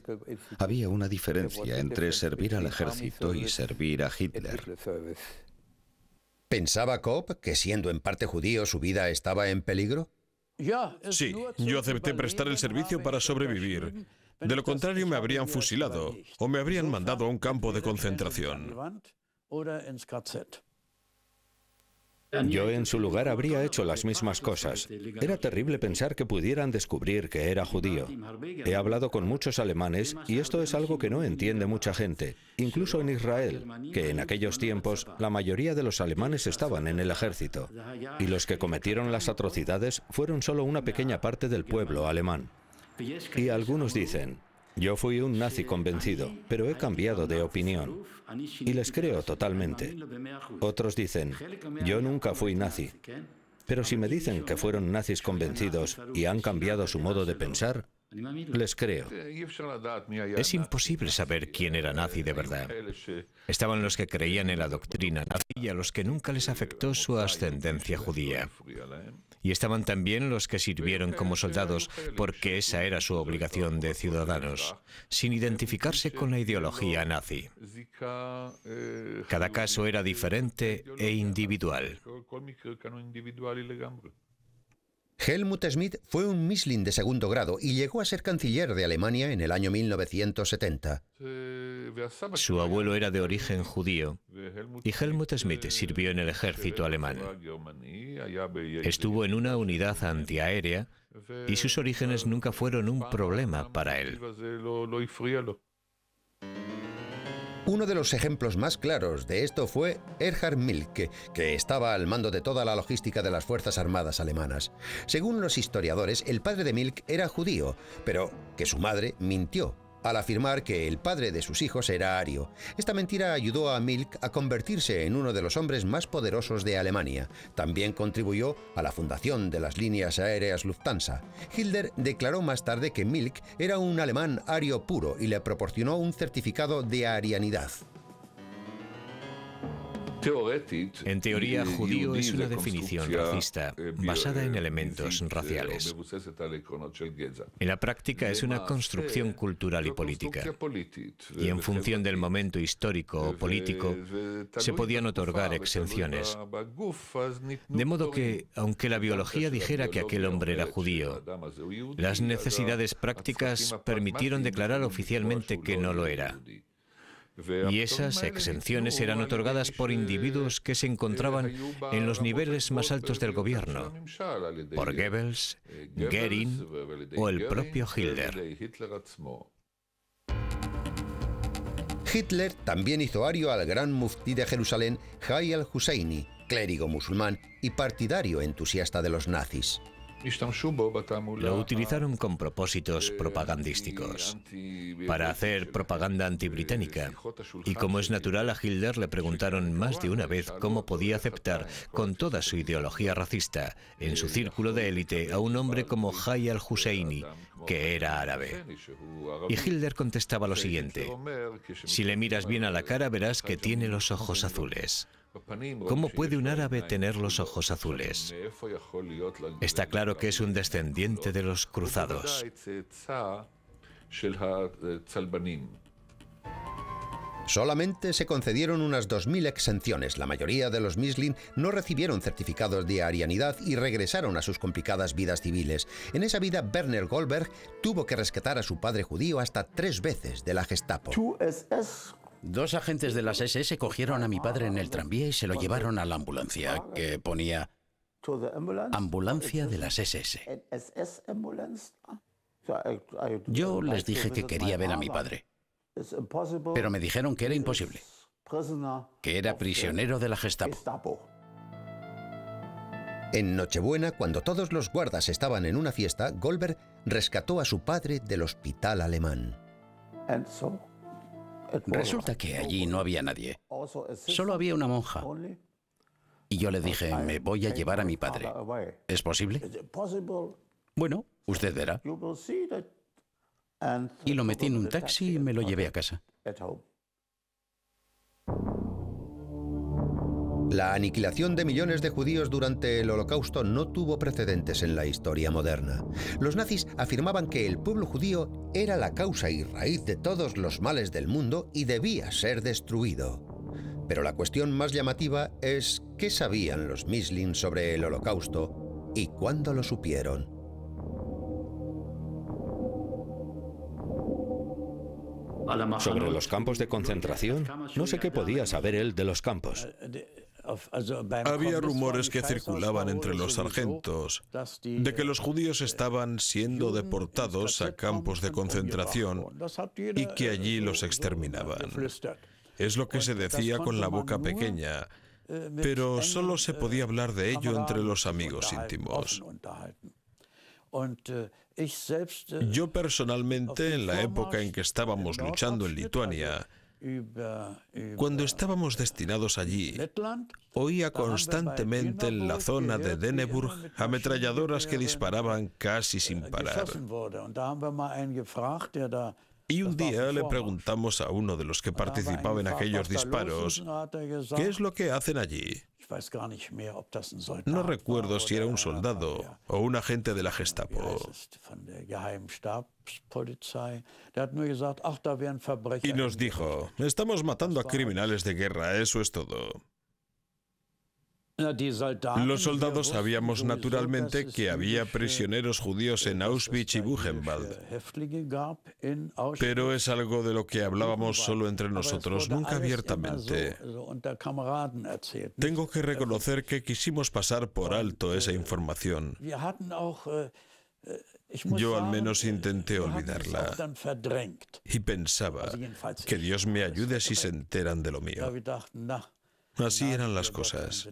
Había una diferencia entre servir al ejército y servir a Hitler. ¿Pensaba Kopp que siendo en parte judío su vida estaba en peligro? Sí, yo acepté prestar el servicio para sobrevivir. De lo contrario me habrían fusilado o me habrían mandado a un campo de concentración. Yo en su lugar habría hecho las mismas cosas. Era terrible pensar que pudieran descubrir que era judío. He hablado con muchos alemanes y esto es algo que no entiende mucha gente, incluso en Israel, que en aquellos tiempos la mayoría de los alemanes estaban en el ejército y los que cometieron las atrocidades fueron solo una pequeña parte del pueblo alemán. Y algunos dicen: yo fui un nazi convencido, pero he cambiado de opinión. Y les creo totalmente. Otros dicen: yo nunca fui nazi. Pero si me dicen que fueron nazis convencidos y han cambiado su modo de pensar, les creo. Es imposible saber quién era nazi de verdad. Estaban los que creían en la doctrina nazi y a los que nunca les afectó su ascendencia judía. Y estaban también los que sirvieron como soldados porque esa era su obligación de ciudadanos, sin identificarse con la ideología nazi. Cada caso era diferente e individual. Helmut Schmidt fue un Mischling de segundo grado y llegó a ser canciller de Alemania en el año 1970. Su abuelo era de origen judío y Helmut Schmidt sirvió en el ejército alemán. Estuvo en una unidad antiaérea y sus orígenes nunca fueron un problema para él. Uno de los ejemplos más claros de esto fue Erhard Milk, que estaba al mando de toda la logística de las Fuerzas Armadas alemanas. Según los historiadores, el padre de Milk era judío, pero que su madre mintió al afirmar que el padre de sus hijos era ario. Esta mentira ayudó a Milk a convertirse en uno de los hombres más poderosos de Alemania. También contribuyó a la fundación de las líneas aéreas Lufthansa. Hitler declaró más tarde que Milk era un alemán ario puro y le proporcionó un certificado de arianidad. En teoría, judío es una definición racista basada en elementos raciales. En la práctica es una construcción cultural y política. Y en función del momento histórico o político, se podían otorgar exenciones. De modo que, aunque la biología dijera que aquel hombre era judío, las necesidades prácticas permitieron declarar oficialmente que no lo era. Y esas exenciones eran otorgadas por individuos que se encontraban en los niveles más altos del gobierno, por Goebbels, Göring o el propio Hitler. Hitler también hizo ario al gran muftí de Jerusalén, Hay al-Husseini, clérigo musulmán y partidario entusiasta de los nazis. Lo utilizaron con propósitos propagandísticos, para hacer propaganda antibritánica. Y como es natural, a Hitler le preguntaron más de una vez cómo podía aceptar, con toda su ideología racista, en su círculo de élite a un hombre como Hay al-Husseini, que era árabe. Y Hitler contestaba lo siguiente: si le miras bien a la cara verás que tiene los ojos azules. ¿Cómo puede un árabe tener los ojos azules? Está claro que es un descendiente de los cruzados. Solamente se concedieron unas 2000 exenciones. La mayoría de los Mischling no recibieron certificados de arianidad y regresaron a sus complicadas vidas civiles. En esa vida, Werner Goldberg tuvo que rescatar a su padre judío hasta 3 veces de la Gestapo. 2 agentes de las SS cogieron a mi padre en el tranvía y se lo llevaron a la ambulancia, que ponía ambulancia de las SS. Yo les dije que quería ver a mi padre, pero me dijeron que era imposible, que era prisionero de la Gestapo. En Nochebuena, cuando todos los guardas estaban en una fiesta, Goldberg rescató a su padre del hospital alemán. Resulta que allí no había nadie. Solo había una monja. Y yo le dije, me voy a llevar a mi padre. ¿Es posible? Bueno, usted verá. Y lo metí en un taxi y me lo llevé a casa. La aniquilación de millones de judíos durante el Holocausto no tuvo precedentes en la historia moderna. Los nazis afirmaban que el pueblo judío era la causa y raíz de todos los males del mundo y debía ser destruido. Pero la cuestión más llamativa es ¿qué sabían los Misling sobre el Holocausto y cuándo lo supieron? Sobre los campos de concentración, no sé qué podía saber él de los campos. Había rumores que circulaban entre los sargentos de que los judíos estaban siendo deportados a campos de concentración y que allí los exterminaban. Es lo que se decía con la boca pequeña, pero solo se podía hablar de ello entre los amigos íntimos. Yo personalmente, en la época en que estábamos luchando en Lituania, cuando estábamos destinados allí, oía constantemente en la zona de Denneburg ametralladoras que disparaban casi sin parar. Y un día le preguntamos a uno de los que participaba en aquellos disparos, ¿qué es lo que hacen allí? No recuerdo si era un soldado o un agente de la Gestapo. Y nos dijo, estamos matando a criminales de guerra, eso es todo. Los soldados sabíamos naturalmente que había prisioneros judíos en Auschwitz y Buchenwald, pero es algo de lo que hablábamos solo entre nosotros, nunca abiertamente. Tengo que reconocer que quisimos pasar por alto esa información. Yo al menos intenté olvidarla y pensaba que Dios me ayude si se enteran de lo mío. Así eran las cosas.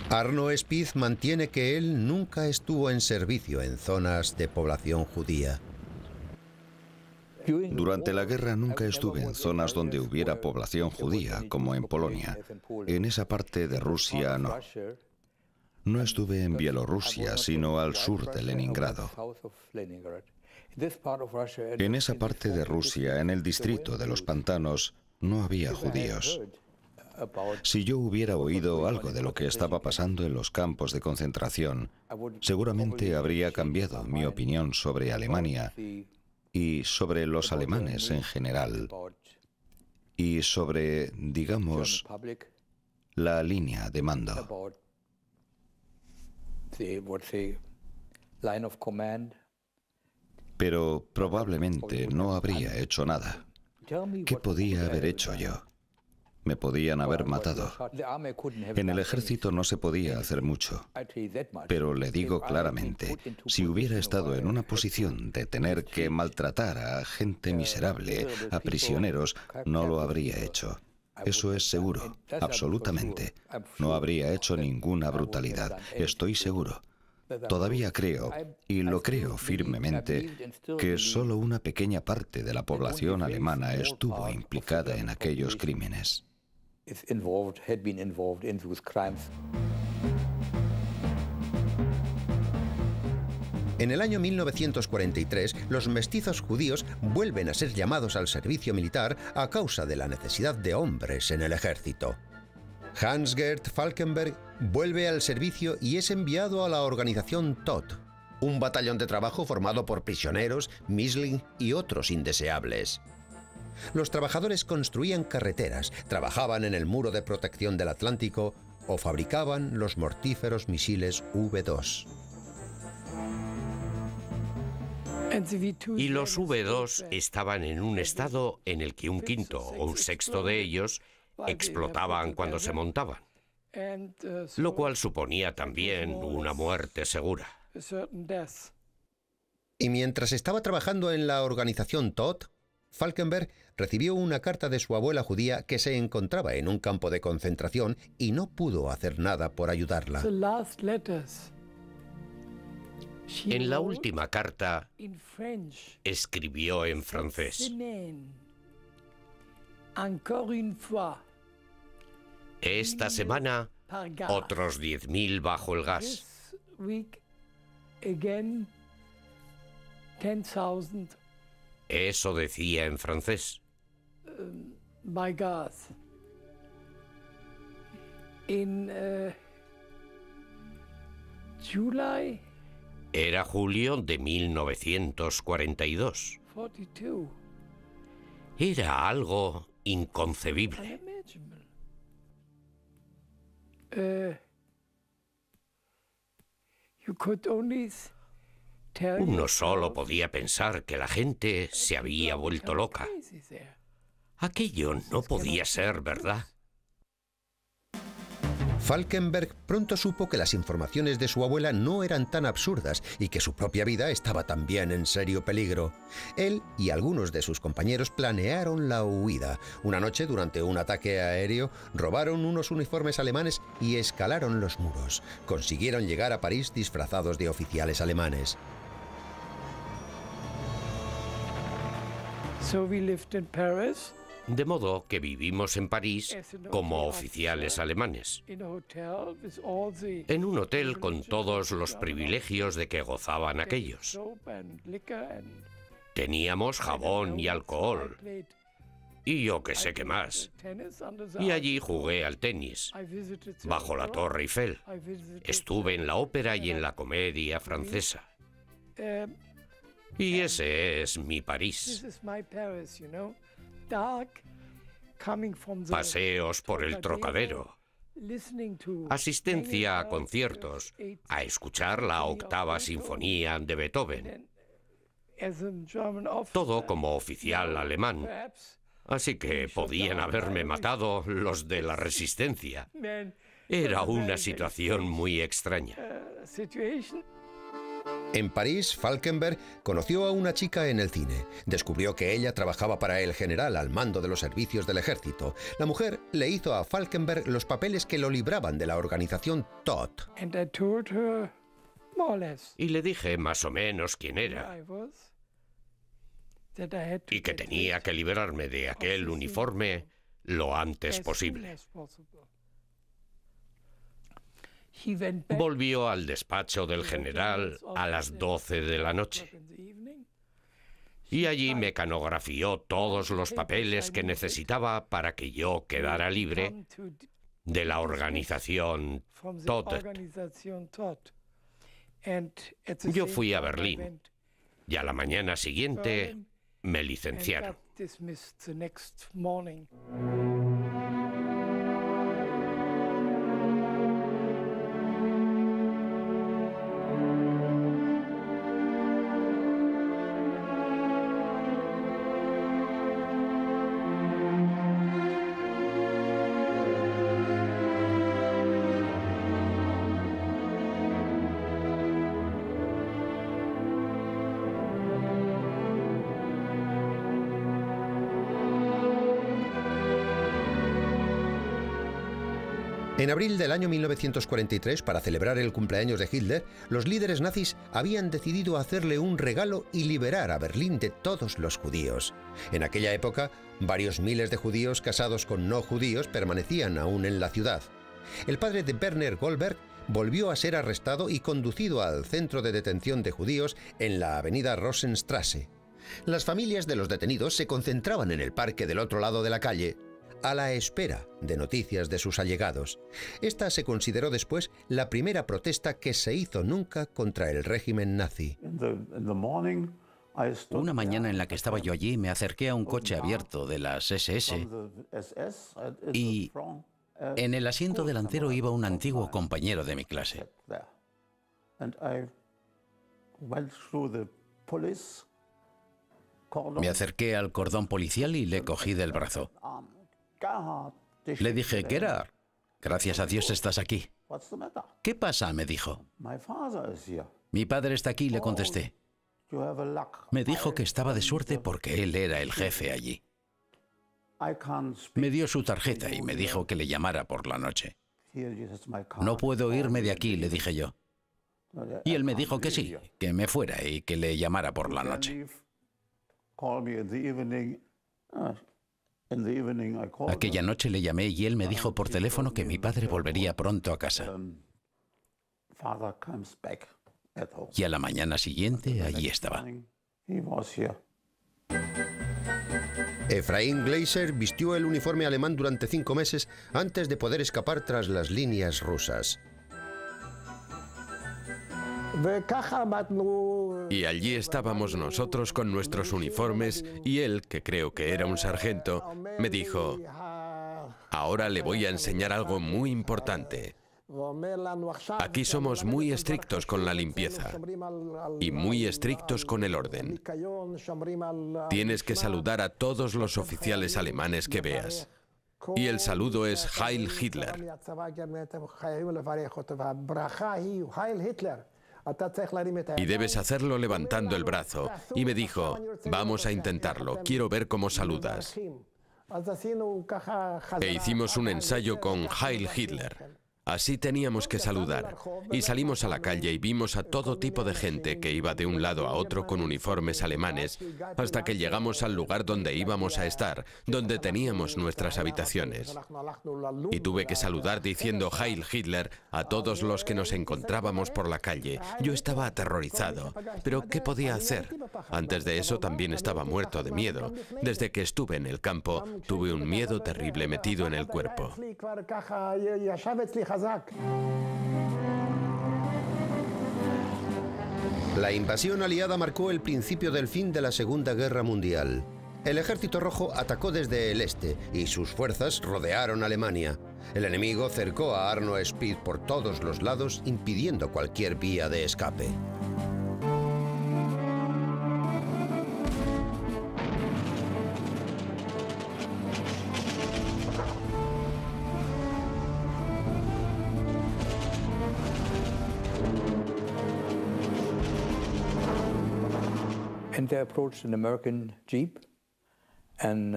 Arno Spitz mantiene que él nunca estuvo en servicio en zonas de población judía. Durante la guerra nunca estuve en zonas donde hubiera población judía, como en Polonia. En esa parte de Rusia no. No estuve en Bielorrusia, sino al sur de Leningrado. En esa parte de Rusia, en el distrito de los pantanos, no había judíos. Si yo hubiera oído algo de lo que estaba pasando en los campos de concentración, seguramente habría cambiado mi opinión sobre Alemania y sobre los alemanes en general, y sobre, digamos, la línea de mando. Pero probablemente no habría hecho nada. ¿Qué podía haber hecho yo? Me podían haber matado. En el ejército no se podía hacer mucho. Pero le digo claramente, si hubiera estado en una posición de tener que maltratar a gente miserable, a prisioneros, no lo habría hecho. Eso es seguro, absolutamente. No habría hecho ninguna brutalidad, estoy seguro. Todavía creo, y lo creo firmemente, que solo una pequeña parte de la población alemana estuvo implicada en aquellos crímenes. En el año 1943, los mestizos judíos vuelven a ser llamados al servicio militar a causa de la necesidad de hombres en el ejército. Hans-Gert Falkenberg vuelve al servicio y es enviado a la organización Todt, un batallón de trabajo formado por prisioneros, Misling y otros indeseables. Los trabajadores construían carreteras, trabajaban en el muro de protección del Atlántico o fabricaban los mortíferos misiles V2. Y los V2 estaban en un estado en el que un quinto o un sexto de ellos explotaban cuando se montaban, lo cual suponía también una muerte segura. Y mientras estaba trabajando en la organización Todt, Falkenberg recibió una carta de su abuela judía que se encontraba en un campo de concentración y no pudo hacer nada por ayudarla. En la última carta escribió en francés: esta semana, otros 10.000 bajo el gas. Eso decía en francés. Era julio de 1942. Era algo inconcebible. Uno solo podía pensar que la gente se había vuelto loca. Aquello no podía ser verdad. Falkenberg pronto supo que las informaciones de su abuela no eran tan absurdas y que su propia vida estaba también en serio peligro. Él y algunos de sus compañeros planearon la huida. Una noche, durante un ataque aéreo, robaron unos uniformes alemanes y escalaron los muros. Consiguieron llegar a París disfrazados de oficiales alemanes. De modo que vivimos en París como oficiales alemanes, en un hotel con todos los privilegios de que gozaban aquellos. Teníamos jabón y alcohol, y yo qué sé qué más. Y allí jugué al tenis, bajo la Torre Eiffel. Estuve en la ópera y en la comedia francesa. Y ese es mi París. Paseos por el Trocadero, asistencia a conciertos, a escuchar la octava sinfonía de Beethoven. Todo como oficial alemán. Así que podían haberme matado los de la resistencia. Era una situación muy extraña. En París, Falkenberg conoció a una chica en el cine. Descubrió que ella trabajaba para el general al mando de los servicios del ejército. La mujer le hizo a Falkenberg los papeles que lo libraban de la organización Todt. Y le dije más o menos quién era. Y que tenía que librarme de aquel uniforme lo antes posible. Volvió al despacho del general a las 12 de la noche. Y allí mecanografió todos los papeles que necesitaba para que yo quedara libre de la organización Todt. Yo fui a Berlín y a la mañana siguiente me licenciaron. En abril del año 1943, para celebrar el cumpleaños de Hitler, los líderes nazis habían decidido hacerle un regalo y liberar a Berlín de todos los judíos. En aquella época, varios miles de judíos casados con no judíos permanecían aún en la ciudad. El padre de Werner Goldberg volvió a ser arrestado y conducido al centro de detención de judíos en la avenida Rosenstrasse. Las familias de los detenidos se concentraban en el parque del otro lado de la calle, a la espera de noticias de sus allegados. Esta se consideró después la primera protesta que se hizo nunca contra el régimen nazi. Una mañana en la que estaba yo allí, me acerqué a un coche abierto de las SS y en el asiento delantero iba un antiguo compañero de mi clase. Me acerqué al cordón policial y le cogí del brazo. Le dije, Gerhard, gracias a Dios estás aquí. ¿Qué pasa?, me dijo. Mi padre está aquí, le contesté. Me dijo que estaba de suerte porque él era el jefe allí. Me dio su tarjeta y me dijo que le llamara por la noche. No puedo irme de aquí, le dije yo. Y él me dijo que sí, que me fuera y que le llamara por la noche. Aquella noche le llamé y él me dijo por teléfono que mi padre volvería pronto a casa. Y a la mañana siguiente allí estaba. Efraín Gleiser vistió el uniforme alemán durante 5 meses antes de poder escapar tras las líneas rusas. Y allí estábamos nosotros con nuestros uniformes y él, que creo que era un sargento, me dijo: ahora le voy a enseñar algo muy importante. Aquí somos muy estrictos con la limpieza y muy estrictos con el orden. Tienes que saludar a todos los oficiales alemanes que veas. Y el saludo es Heil Hitler. Y debes hacerlo levantando el brazo. Y me dijo: vamos a intentarlo, quiero ver cómo saludas. E hicimos un ensayo con Heil Hitler. Así teníamos que saludar. Y salimos a la calle y vimos a todo tipo de gente que iba de un lado a otro con uniformes alemanes, hasta que llegamos al lugar donde íbamos a estar, donde teníamos nuestras habitaciones. Y tuve que saludar diciendo Heil Hitler a todos los que nos encontrábamos por la calle. Yo estaba aterrorizado, pero ¿qué podía hacer? Antes de eso también estaba muerto de miedo. Desde que estuve en el campo, tuve un miedo terrible metido en el cuerpo. La invasión aliada marcó el principio del fin de la Segunda Guerra Mundial. El Ejército Rojo atacó desde el este y sus fuerzas rodearon Alemania. El enemigo cercó a Arno Spieß por todos los lados, impidiendo cualquier vía de escape.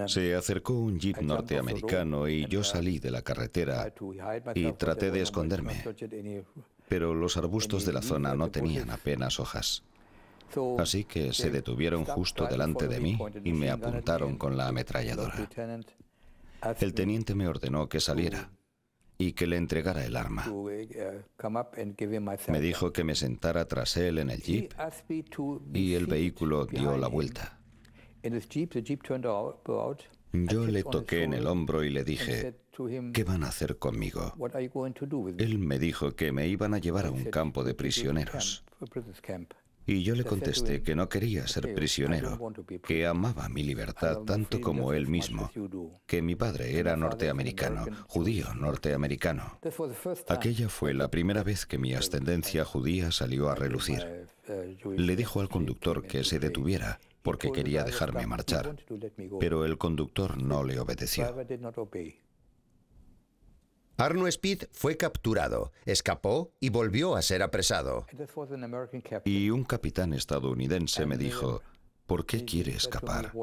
Se acercó un jeep norteamericano y yo salí de la carretera y traté de esconderme, pero los arbustos de la zona no tenían apenas hojas. Así que se detuvieron justo delante de mí y me apuntaron con la ametralladora. El teniente me ordenó que saliera y que le entregara el arma. Me dijo que me sentara tras él en el jeep y el vehículo dio la vuelta. Yo le toqué en el hombro y le dije: ¿qué van a hacer conmigo? Él me dijo que me iban a llevar a un campo de prisioneros. Y yo le contesté que no quería ser prisionero, que amaba mi libertad tanto como él mismo, que mi padre era norteamericano, judío norteamericano. Aquella fue la primera vez que mi ascendencia judía salió a relucir. Le dijo al conductor que se detuviera, porque quería dejarme marchar, pero el conductor no le obedeció. Arno Spieß fue capturado, escapó y volvió a ser apresado. Y un capitán estadounidense me dijo: ¿por qué quiere escapar?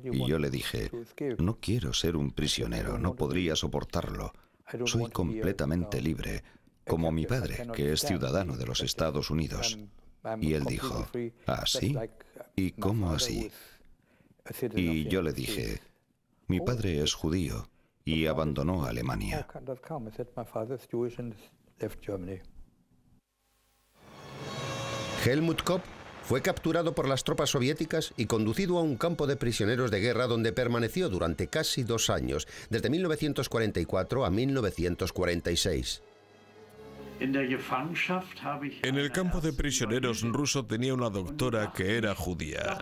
Y yo le dije: no quiero ser un prisionero, no podría soportarlo. Soy completamente libre, como mi padre, que es ciudadano de los Estados Unidos. Y él dijo: ¿así? ¿Y cómo así? Y yo le dije: mi padre es judío y abandonó Alemania. Helmut Kopp fue capturado por las tropas soviéticas y conducido a un campo de prisioneros de guerra donde permaneció durante casi 2 años, desde 1944 a 1946. En el campo de prisioneros ruso tenía una doctora que era judía.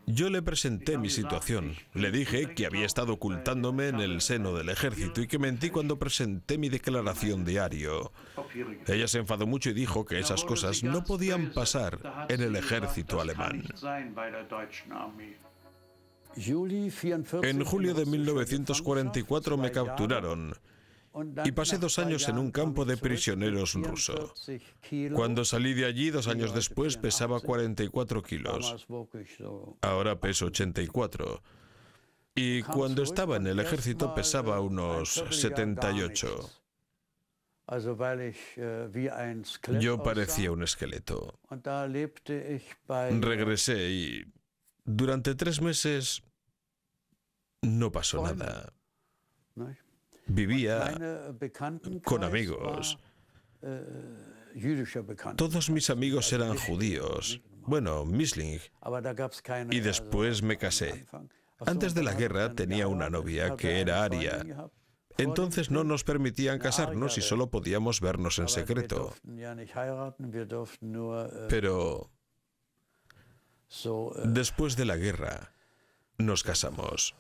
Yo le presenté mi situación. Le dije que había estado ocultándome en el seno del ejército y que mentí cuando presenté mi declaración diario. Ella se enfadó mucho y dijo que esas cosas no podían pasar en el ejército alemán. En julio de 1944 me capturaron y pasé 2 años en un campo de prisioneros ruso. Cuando salí de allí 2 años después pesaba 44 kilos. Ahora peso 84. Y cuando estaba en el ejército pesaba unos 78. Yo parecía un esqueleto. Regresé y durante 3 meses no pasó nada. Vivía con amigos. Todos mis amigos eran judíos. Bueno, Misling. Y después me casé. Antes de la guerra tenía una novia que era aria. Entonces no nos permitían casarnos y solo podíamos vernos en secreto. Pero después de la guerra nos casamos.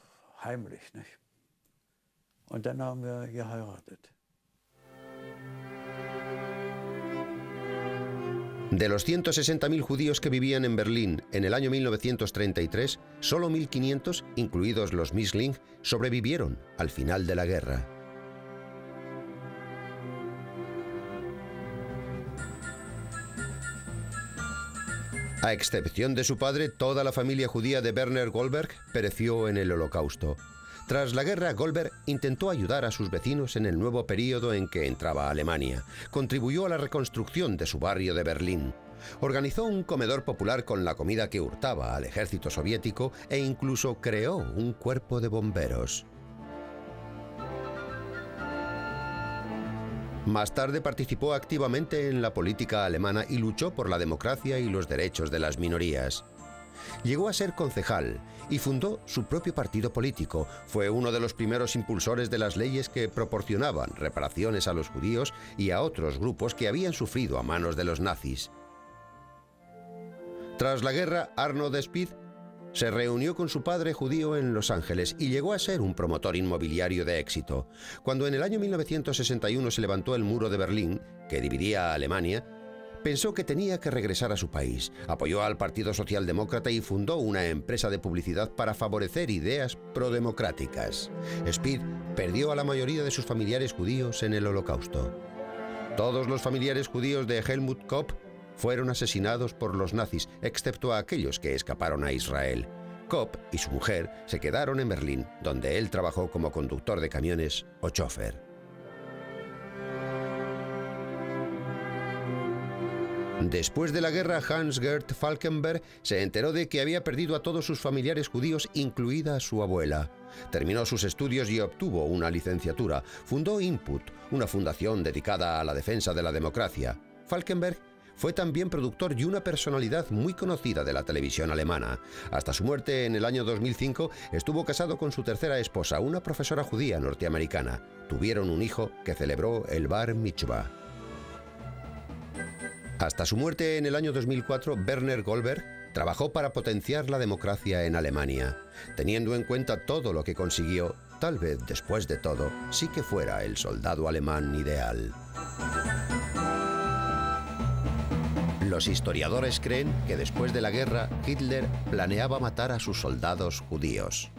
De los 160.000 judíos que vivían en Berlín en el año 1933, solo 1.500, incluidos los Misling, sobrevivieron al final de la guerra. A excepción de su padre, toda la familia judía de Werner Goldberg pereció en el Holocausto. Tras la guerra, Goldberg intentó ayudar a sus vecinos en el nuevo período en que entraba Alemania. Contribuyó a la reconstrucción de su barrio de Berlín. Organizó un comedor popular con la comida que hurtaba al ejército soviético e incluso creó un cuerpo de bomberos. Más tarde participó activamente en la política alemana y luchó por la democracia y los derechos de las minorías. Llegó a ser concejal y fundó su propio partido político. Fue uno de los primeros impulsores de las leyes que proporcionaban reparaciones a los judíos y a otros grupos que habían sufrido a manos de los nazis. Tras la guerra, Arnold Spied se reunió con su padre judío en Los Ángeles y llegó a ser un promotor inmobiliario de éxito. Cuando en el año 1961 se levantó el muro de Berlín, que dividía a Alemania, pensó que tenía que regresar a su país. Apoyó al Partido Socialdemócrata y fundó una empresa de publicidad para favorecer ideas prodemocráticas. Spied perdió a la mayoría de sus familiares judíos en el Holocausto. Todos los familiares judíos de Helmut Kopp fueron asesinados por los nazis, excepto a aquellos que escaparon a Israel. Kopp y su mujer se quedaron en Berlín, donde él trabajó como conductor de camiones o chofer. Después de la guerra, Hans-Gert Falkenberg se enteró de que había perdido a todos sus familiares judíos, incluida su abuela. Terminó sus estudios y obtuvo una licenciatura. Fundó Input, una fundación dedicada a la defensa de la democracia. Falkenberg fue también productor y una personalidad muy conocida de la televisión alemana. Hasta su muerte en el año 2005 estuvo casado con su tercera esposa, una profesora judía norteamericana. Tuvieron un hijo que celebró el Bar Mitzvah. Hasta su muerte en el año 2004, Werner Goldberg trabajó para potenciar la democracia en Alemania. Teniendo en cuenta todo lo que consiguió, tal vez después de todo, sí que fuera el soldado alemán ideal. Los historiadores creen que después de la guerra, Hitler planeaba matar a sus soldados judíos.